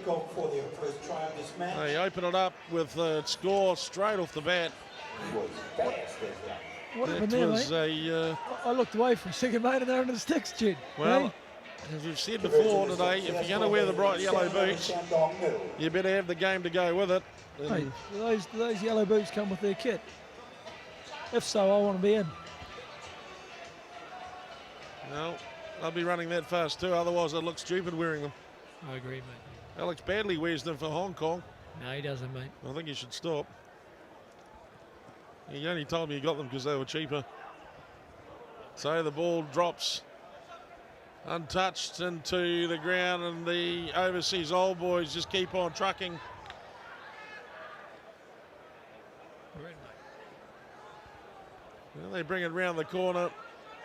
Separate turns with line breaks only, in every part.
kickoff for their first try of this match.
They open it up with a score straight off the bat.
What happened there, mate? I looked away for a second, mate, and they're under the sticks, Jed.
Well,
hey?
as we've said before today, if you're going to wear the bright yellow boots, you better have the game to go with it.
Hey, do those yellow boots come with their kit? If so, I want to be in.
No, I'll be running that fast too, otherwise I'd look stupid wearing them.
I agree, mate.
Alex Badley wears them for Hong Kong.
No, he doesn't, mate.
I think he should stop. He only told me he got them because they were cheaper. So the ball drops untouched into the ground, and the overseas old boys just keep on trucking. Well, they bring it round the corner.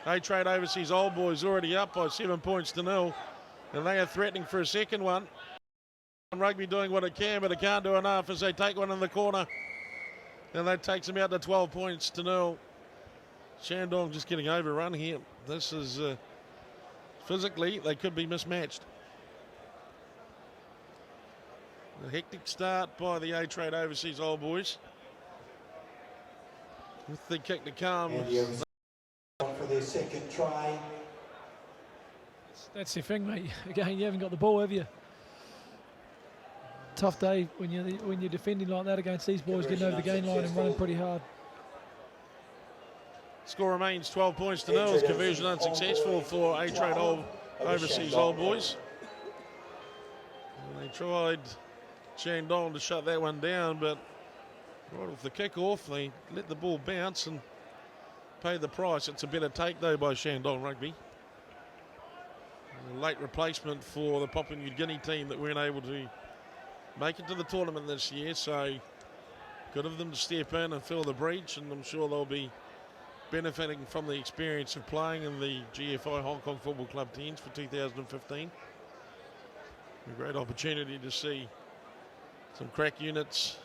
A-Trade overseas old boys already up by 7 points to 0, and they are threatening for a second one. Rugby doing what it can, but it can't do enough as they take one in the corner, and that takes them out to 12 points to 0. Shandong just getting overrun here. This is physically, they could be mismatched. A hectic start by the A-Trade overseas old boys. With the kick to come.
For their second try.
That's the thing, mate. Again, you haven't got the ball, have you? Tough day when you're defending like that against these boys, getting over the gain line and running pretty hard.
Score remains 12 points to 0 as conversion unsuccessful for A-Trade overseas old boys. And they tried Shandong to shut that one down, but right off the kick-off, they let the ball bounce and pay the price. It's a better take, though, by Shandong Rugby. A late replacement for the Papua New Guinea team that weren't able to make it to the tournament this year, so good of them to step in and fill the breach, and I'm sure they'll be benefiting from the experience of playing in the GFI Hong Kong Football Club Tens for 2015. A great opportunity to see some crack units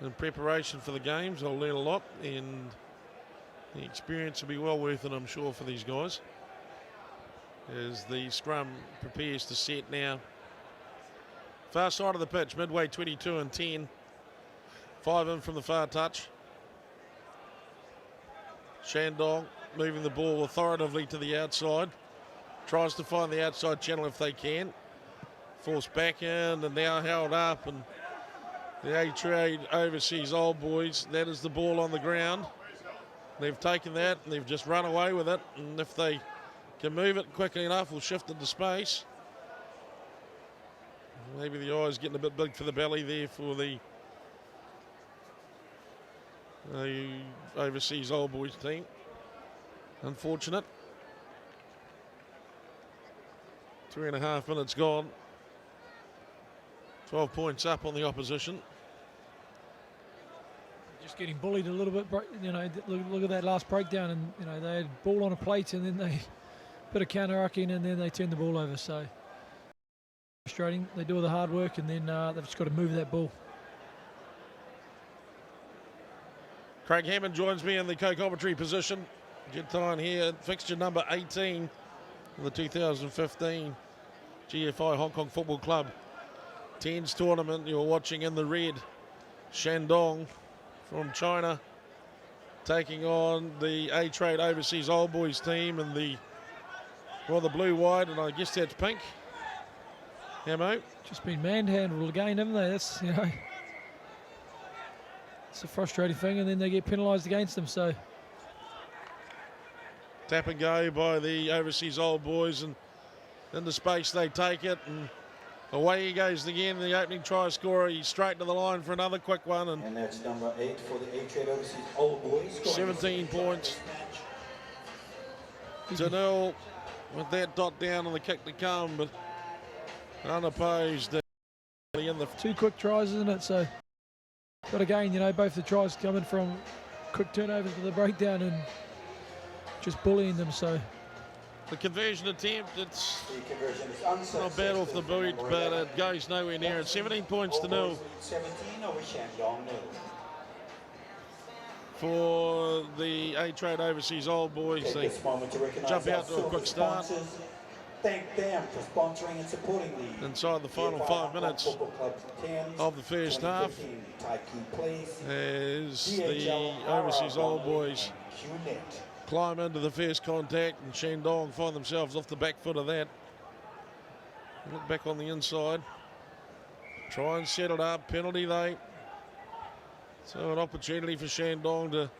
in preparation for the games. I'll learn a lot, and the experience will be well worth it, I'm sure, for these guys. As the scrum prepares to set now. Far side of the pitch, midway 22 and 10. 5 in from the far touch. Shandong moving the ball authoritatively to the outside. Tries to find the outside channel if they can. Forced back in and now held up, and the A-Trade overseas old boys, that is the ball on the ground. They've taken that and they've just run away with it, and if they can move it quickly enough, we'll shift into space. Maybe the eye's getting a bit big for the belly there for the overseas old boys team. Unfortunate. 3.5 minutes gone. 12 points up on the opposition.
Just getting bullied a little bit, you know. Look at that last breakdown, and you know they had ball on a plate, and then they put a counter arc in, and then they turned the ball over. So frustrating. They do all the hard work, and then they've just got to move that ball.
Craig Hammond joins me in the co-commentary position. Good time here, fixture number 18 of the 2015 GFI Hong Kong Football Club Tens tournament. You're watching in the red, Shandong from China taking on the A-Trade overseas old boys team in the blue-white, and I guess that's pink. Hamo.
Just been manhandled again, haven't they? That's, you know, it's a frustrating thing, and then they get penalised against them. So
tap and go by the overseas old boys, and into space they take it, and away he goes again. The opening try scorer, he's straight to the line for another quick one,
and that's number 8 for the A-Trade overseas old boys.
17 points to 0 with that dot down on the kick to come, but unopposed in the
2 quick tries, isn't it? So, but again, you know, both the tries coming from quick turnovers to the breakdown and just bullying them. So
the conversion attempt, it's not bad off the boot, but it goes nowhere near it. 17 points to 0 for the A-Trade overseas old boys. They jump out to a quick start.
thank them for sponsoring and supporting the
inside the final
GFI
5 minutes
Football Club Tens
of the first half,
2015 Taikoo Place,
as the
DHL
overseas old
Bromley,
boys
and QNet.
climb into the first contact, and Shandong find themselves off the back foot of that. Look back on the inside, try and set it up. Penalty though, so an opportunity for Shandong to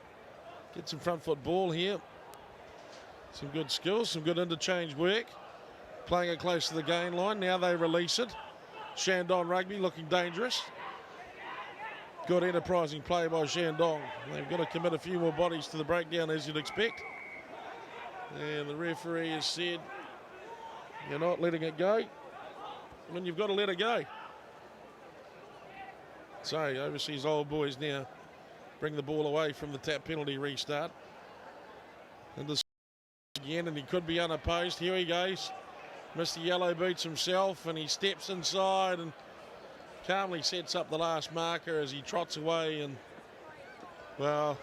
get some front foot ball here. Some good skills, some good interchange work. Playing it close to the gain line. Now they release it. Shandong Rugby looking dangerous. Good enterprising play by Shandong. They've got to commit a few more bodies to the breakdown, as you'd expect. And the referee has said, you're not letting it go when you've got to let it go. So overseas old boys now bring the ball away from the tap penalty restart. And this again, and he could be unopposed. Here he goes. Mr. Yellow Boots himself, and he steps inside and calmly sets up the last marker as he trots away. And, well,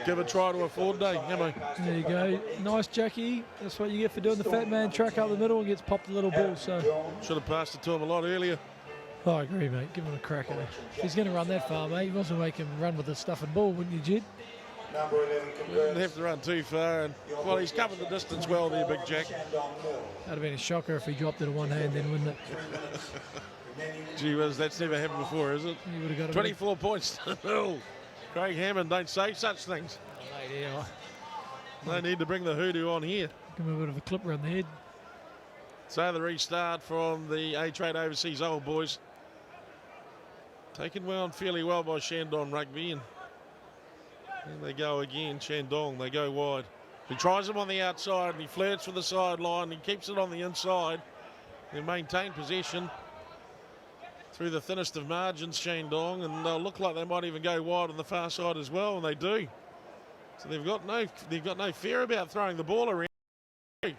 give a try to a Ford day, Emma.
There you go. Nice, Jackie. That's what you get for doing the fat man track up the middle and gets popped a little ball. So
Should have passed it to him a lot earlier.
oh, I agree, mate. Give him a crack at it. If he's going to run that far, mate, you must make him run with the stuff and ball, wouldn't you, Jed?
Number 11
Didn't have to run too far. And, well, he's covered the distance well there, Big Jack.
That'd have been a shocker if he dropped it in one hand then, wouldn't it?
Gee whiz, that's never happened before, is it?
He would have got it.
24 points to nil. Craig Hammond, don't say such things.
Oh, mate, yeah.
No need to bring the hoodoo on here.
Give him a bit of a clip around the head.
So the restart from the A-Trade Overseas old boys. Taken well and fairly well by Shandong Rugby. And there they go again, Shandong. They go wide. He tries him on the outside and he flirts for the sideline. He keeps it on the inside. They maintain possession through the thinnest of margins, Shandong, and they'll look like they might even go wide on the far side as well, and they do. So they've got no fear about throwing the ball around. A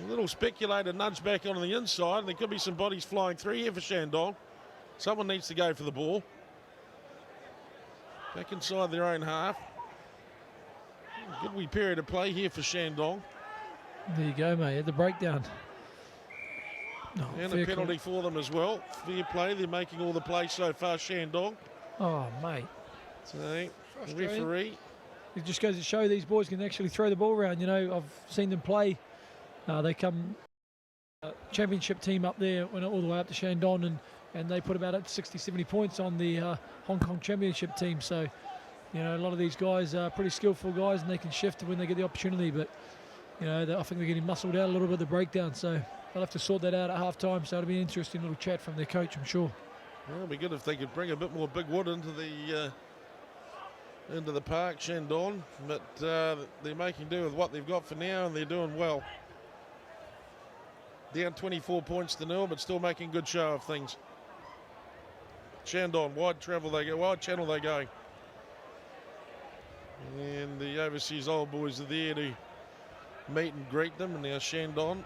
little speculated nudge back on the inside, and there could be some bodies flying through here for Shandong. Someone needs to go for the ball. Back inside their own half. Good wee period of play here for Shandong.
There you go, mate. At the breakdown. Oh,
And a penalty for them as well. Fair play. They're making all the plays so far, Shandong.
Oh, mate.
So the referee.
It just goes to show these boys can actually throw the ball around. You know, I've seen them play. They come championship team up there, went all the way up to Shandong, and they put about 60, 70 points on the Hong Kong championship team. So, you know, a lot of these guys are pretty skillful guys, and they can shift when they get the opportunity. But, you know, I think they're getting muscled out a little bit of the breakdown. So they'll have to sort that out at half-time. So it'll be an interesting little chat from their coach, I'm sure.
Well, it'd be good if they could bring a bit more big wood into the park, Shandong. But they're making do with what they've got for now, and they're doing well. Down 24 points to nil, but still making good show of things. Shandong, wide channel they go. And the overseas old boys are there to meet and greet them. And now Shandong,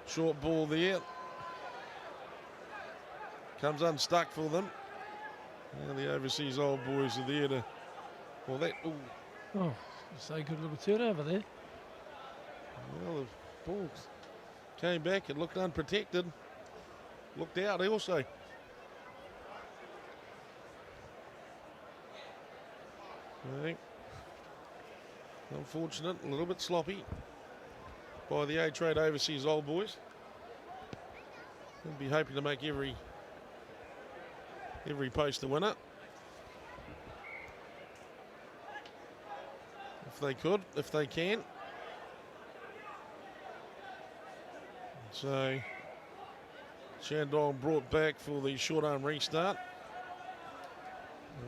short ball there. Comes unstuck for them. And the overseas old boys are there to, well, that, ooh.
Oh, so good little turnover there.
Well, the ball came back, it looked unprotected. Looked out also. Right. Unfortunate, a little bit sloppy by the A-Trade Overseas old boys. They'll be hoping to make every post a winner. If they could, if they can. So Shandong brought back for the short arm restart.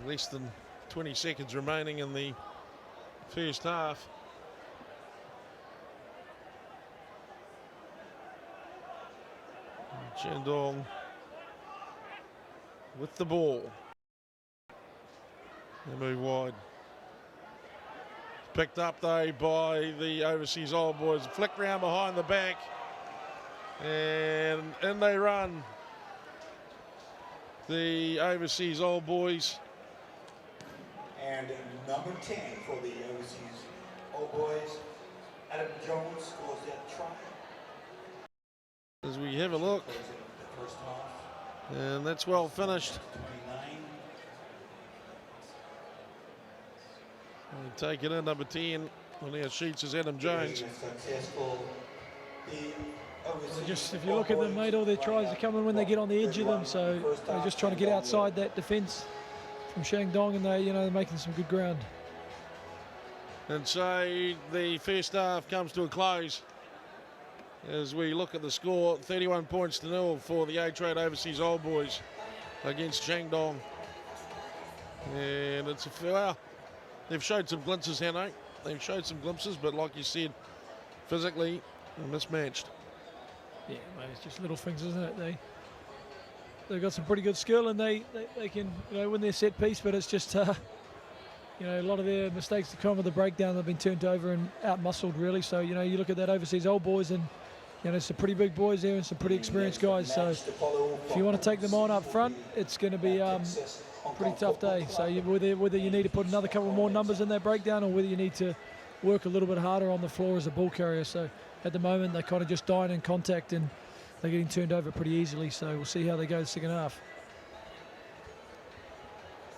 Less than 20 seconds remaining in the first half. Shandong with the ball. They move wide. Picked up though by the overseas old boys. Flick round behind the back. And in they run. The overseas old boys.
And number 10 for the overseas old boys, Adam Jones scores that try.
As we have a look,
Plays in the first half.
and that's well finished.
29.
They take it in, number 10 on our sheets is Adam Jones.
Successful.
Just if you look at them, mate, all their tries are coming when they get on the edge of them. So they're just trying to get outside that defence from Shandong, and they're making some good ground.
And so the first half comes to a close as we look at the score. 31 points to 0 for the A-Trade Overseas Old Boys against Shandong. And it's they've showed some glimpses, Hanno. They've showed some glimpses, but like you said, physically mismatched.
Yeah, mate, it's just little things, isn't it? They've got some pretty good skill, and they can win their set piece, but it's just a lot of their mistakes to come with the breakdown. They've been turned over and out muscled really. So you look at that Overseas Old Boys, and some pretty big boys there and some pretty experienced guys. So if you want to take them on up front, it's going to be a pretty tough day. So whether you need to put another couple more numbers in that breakdown, or whether you need to work a little bit harder on the floor as a ball carrier. So at the moment, they're kind of just dying in contact, and they're getting turned over pretty easily. So we'll see how they go the second half.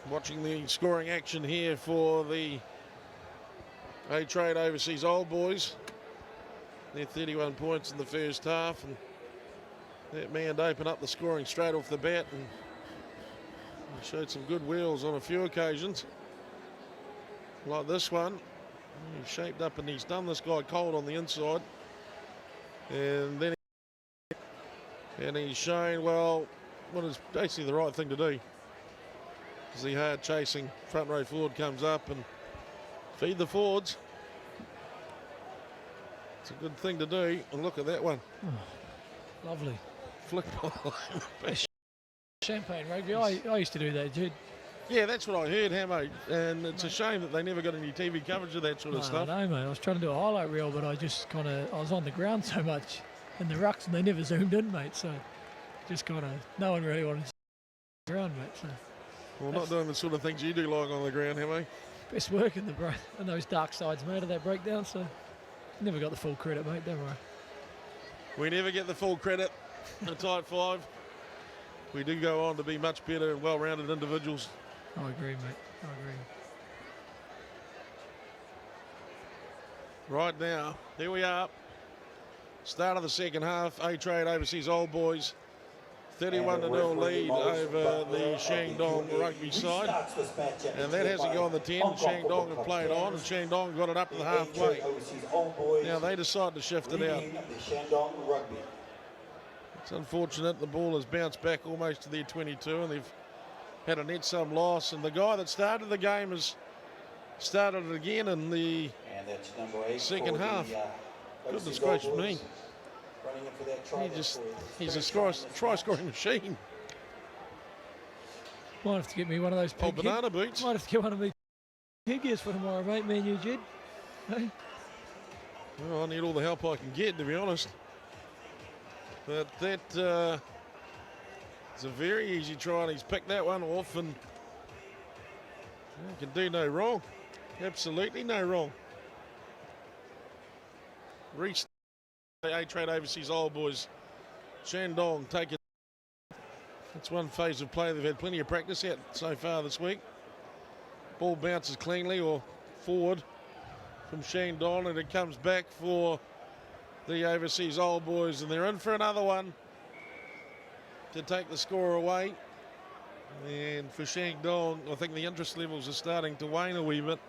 Watching the scoring action here for the A-Trade Overseas Old Boys. They're 31 points in the first half, and that man opened up the scoring straight off the bat and showed some good wheels on a few occasions. Like this one, he's shaped up and he's done this guy cold on the inside. And then he's shown, well, what is basically the right thing to do. As the hard chasing front row forward comes up and feed the forwards. It's a good thing to do. And look at that one.
Oh, lovely.
Flick ball.
Champagne rugby. I used to do that, dude.
Yeah, that's what I heard, Hamo. And it's a shame that they never got any TV coverage of that sort of stuff.
I know, mate. I was trying to do a highlight reel, but I was on the ground so much in the rucks, and they never zoomed in, mate. So just no one really wanted to see the ground, mate. So.
Well, not doing the sort of things you do like on the ground, Hamo.
Best work in those dark sides, mate, of that breakdown. So never got the full credit, mate. Don't worry.
We never get the full credit in a tight five. We do go on to be much better and well-rounded individuals.
I agree, mate. I agree.
Right now, here we are. Start of the second half. A-Trade Overseas Old Boys. 31-0 lead over the Shandong rugby side. And that hasn't gone the 10. Shandong have played on, and Shandong got it up to the halfway. Now they decide to shift it out. It's unfortunate. The ball has bounced back almost to their 22, and they've had a net sum loss. And the guy that started the game has started it again in the second half. Goodness gracious me. He's a try-scoring machine.
Might have to get me one of those
banana boots.
Might have to get one of me headgears for tomorrow, mate. Me and you, Jed. Hey?
Well, I need all the help I can get, to be honest. But that is a very easy try, and he's picked that one off, and he can do no wrong. Absolutely no wrong. Restart. A-Trade Overseas Old Boys. Shandong take it. That's one phase of play they've had plenty of practice at so far this week. Ball bounces cleanly or forward from Shandong, and it comes back for the Overseas Old Boys, and they're in for another one to take the score away. And for Shandong, I think the interest levels are starting to wane a wee bit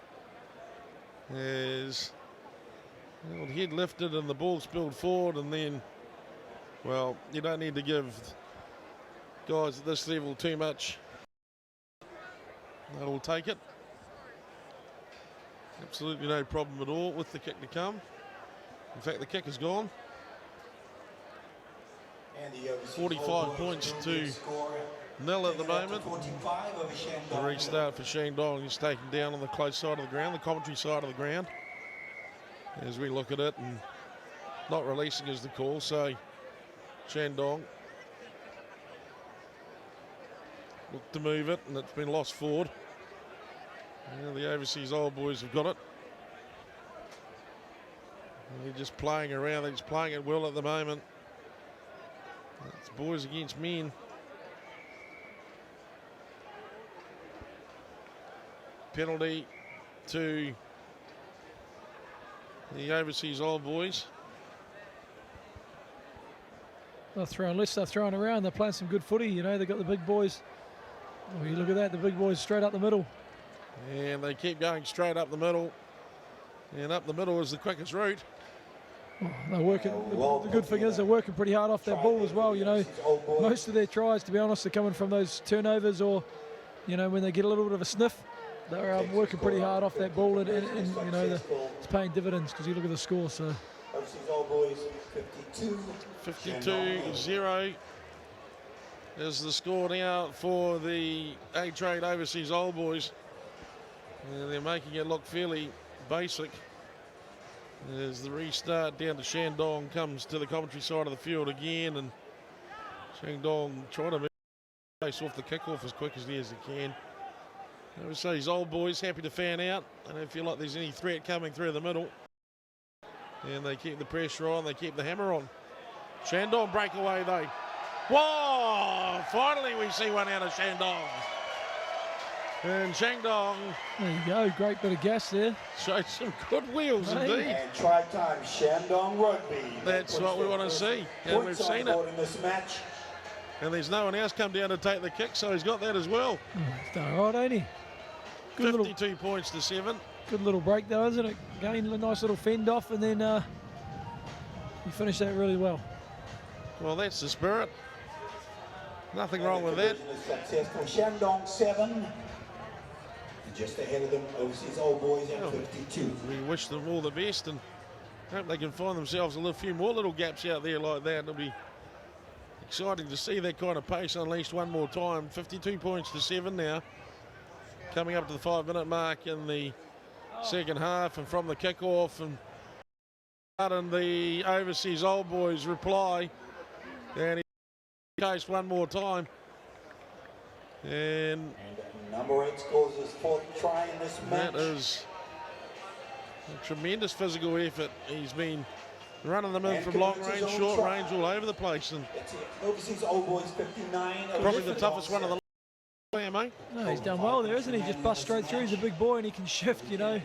as the head lifted and the ball spilled forward, and then, well, you don't need to give guys at this level too much. They'll take it. Absolutely no problem at all with the kick to come. In fact, the kick is gone. 45 points to 0 at the moment. The restart for Shandong is taken down on the close side of the ground, the commentary side of the ground, as we look at it, and not releasing is the call. So Shandong look to move it, and it's been lost forward. Now the Overseas Old Boys have got it. They're just playing around. They're just playing it well at the moment. It's boys against men. Penalty to the overseas Old Boys.
They're throwing around. They're playing some good footy. You know, they've got the big boys. Oh, you look at that, the big boys straight up the middle.
And they keep going straight up the middle. And up the middle is the quickest route.
Oh, they're working. The good thing is they're working pretty hard off that ball as well. You know, most of their tries, to be honest, are coming from those turnovers or, you know, when they get a little bit of a sniff. They're working pretty hard off that ball, and you know, it's paying dividends because you look at the score. So,
Old Boys
52-0 is the score now for the A-Trade Overseas Old Boys. And they're making it look fairly basic as the restart down to Shandong comes to the commentary side of the field again, and Shandong trying to chase off the kickoff as quick as they can. I would say these Old Boys happy to fan out. They don't feel like there's any threat coming through the middle. And they keep the pressure on, they keep the hammer on. Shandong breakaway though. Whoa! Finally we see one out of Shandong. And Shandong.
There you go, great bit of gas there.
Showed some good wheels indeed.
And try time, Shandong Rugby.
That's what we want to see, and we've seen it.
In this match.
And there's no one else come down to take the kick, so he's got that as well.
Oh, he's done all right, ain't he? Good
52 points to 7.
Good little break though, isn't it? Again, a nice little fend off, and then you finish that really well.
Well, that's the spirit. Nothing wrong with that.
Successful. Shandong 7. And just ahead of them, overseas Old Boys at 52.
We wish them all the best and hope they can find themselves a few more little gaps out there like that. It'll be exciting to see that kind of pace unleashed one more time. 52 points to 7 now. Coming up to the 5-minute mark in the second half, and from the kickoff, and the overseas Old Boys reply, and he case one more time, and
number 8 scores his 4th try in this match.
That is a tremendous physical effort. He's been running them in from long range, short range, all over the place, and
overseas Old Boys 59.
probably the toughest one of the yeah, mate.
No, he's done well there, isn't he? Just bust straight through. He's a big boy and he can shift, you know.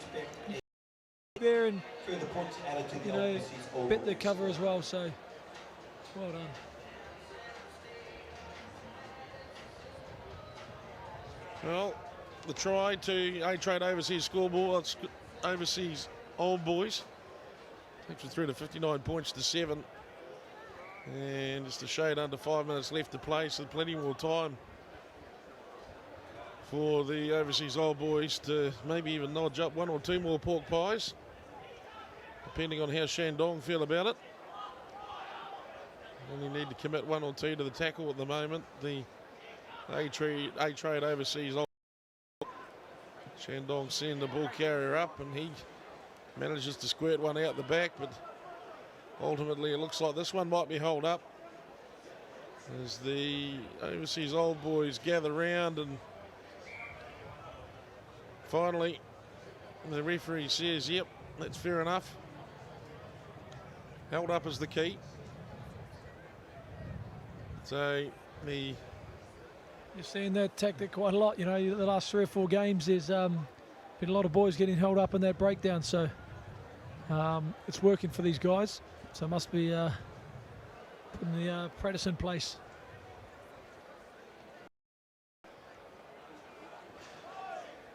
There and, you know, bit the cover as well, so well done.
Well, the try to A-Trade Overseas Scoreboard, Overseas Old Boys. Takes it through to 59 points to 7. And just a shade under 5 minutes left to play, so plenty more time for the Overseas Old Boys to maybe even nudge up 1 or 2 more pork pies, depending on how Shandong feel about it. Only need to commit 1 or 2 to the tackle at the moment. The A-Trade Overseas Old Boys. Shandong send the ball carrier up, and he manages to squirt one out the back, but ultimately it looks like this one might be held up as the Overseas Old Boys gather round, and finally the referee says, yep, that's fair enough. Held up is the key. So you're
seeing that tactic quite a lot, you know, the last 3 or 4 games there's been a lot of boys getting held up in that breakdown, so it's working for these guys, so must be putting the practice in place.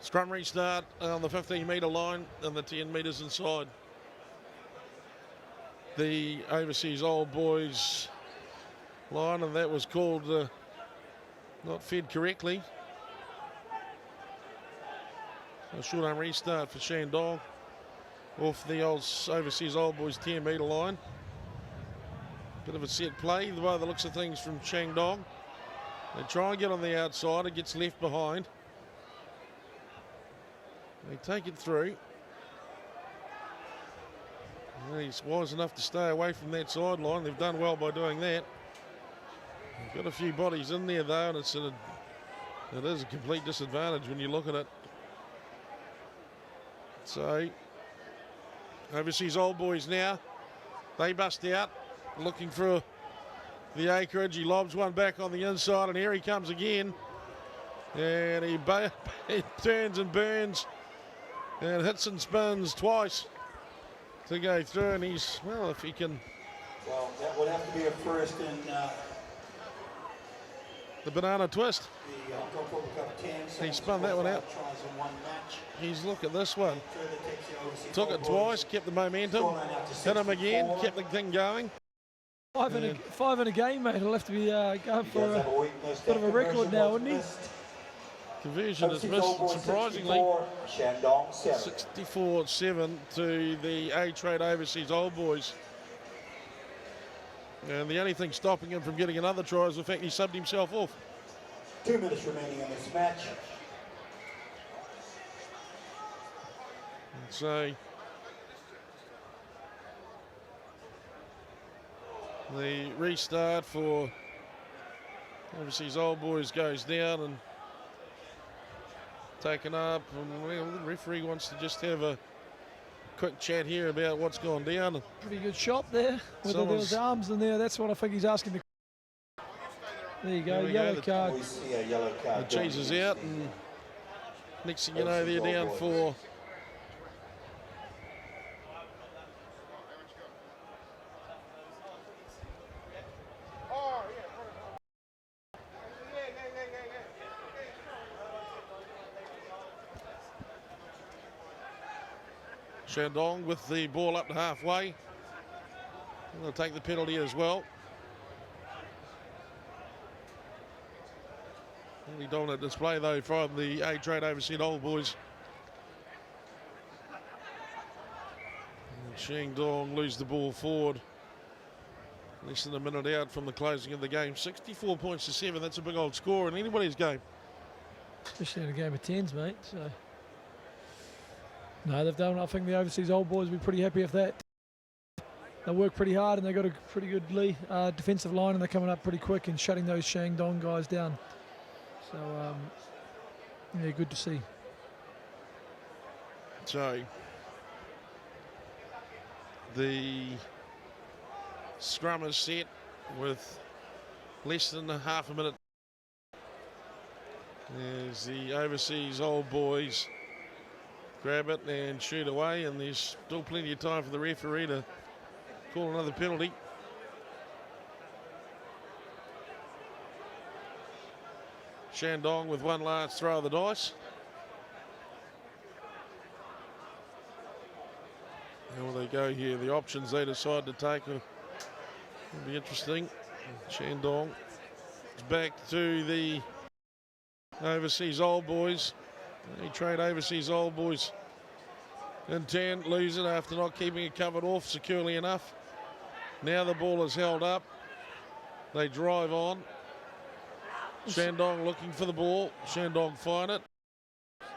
Scrum restart on the 15-metre line and the 10 metres inside. The Overseas Old Boys line, and that was called not fed correctly. A short arm restart for Shandong off the Overseas Old Boys 10-metre line. Bit of a set play, the way the looks of things from Shandong. They try and get on the outside, it gets left behind. They take it through. And he's wise enough to stay away from that sideline. They've done well by doing that. They've got a few bodies in there though, and it is a complete disadvantage when you look at it. So Overseas Old Boys now. They bust out, looking for the acreage. He lobs one back on the inside, and here he comes again. And he turns and burns and hits and spins twice to go through. And he's, well, if he can.
Well, that would have to be a first in
The banana twist.
the Hong Kong Cup 10.
He spun that one out.
Tries in one match.
He's, look at this one.
Further takes the overseas
Took
Old
it
Boys.
twice, kept the momentum, hit him again, kept the thing going.
Five in a game, mate. He'll have to be going
He
for
does have
a
a weakness.
bit of a record now, wouldn't he?
Conversion is
Overseas Old
missed,
Boys
surprisingly.
64, Shandong 7.
64-7 to the A-Trade Overseas Old Boys. And the only thing stopping him from getting another try is the fact he subbed himself off.
2 minutes remaining in this match.
So the restart for Overseas Old Boys goes down and taken up. And well, the referee wants to just have a quick chat here about what's gone down.
Pretty good shot there. Whether there was arms in there, that's what I think he's asking. There you go,
There we
yellow
go.
card.
We see a yellow card.
The cheese is out, and next thing you know, they're down for Shandong with the ball up to halfway. They'll take the penalty as well. Really dominant display though from the A-Trade Overseas Old Boys. And Shandong lose the ball forward. Less than a minute out from the closing of the game. 64 points to 7. That's a big old score in anybody's game.
Especially in a game of tens, mate. So no, they've done. I think the Overseas Old Boys will be pretty happy with that. They work pretty hard and they've got a pretty good defensive line, and they're coming up pretty quick and shutting those Shandong guys down. So yeah, good to see.
So the scrum is set with less than a half a minute. As the Overseas Old Boys grab it and shoot away, and there's still plenty of time for the referee to call another penalty. Shandong with one last throw of the dice. How will they go here? The options they decide to take will be interesting. Shandong is back to the Overseas Old Boys. They trade Overseas Old Boys in 10, lose it after not keeping it covered off securely enough. Now the ball is held up. They drive on. Shandong looking for the ball. Shandong find it.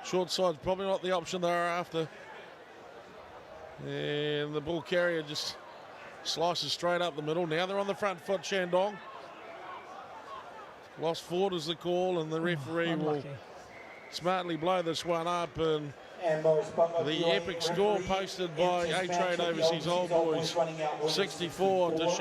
Short side's probably not the option they're after. And the ball carrier just slices straight up the middle. Now they're on the front foot, Shandong. Lost forward is the call, and the referee will smartly blow this one up. And the epic score posted by A-Trade Overseas Old Boys, 64 to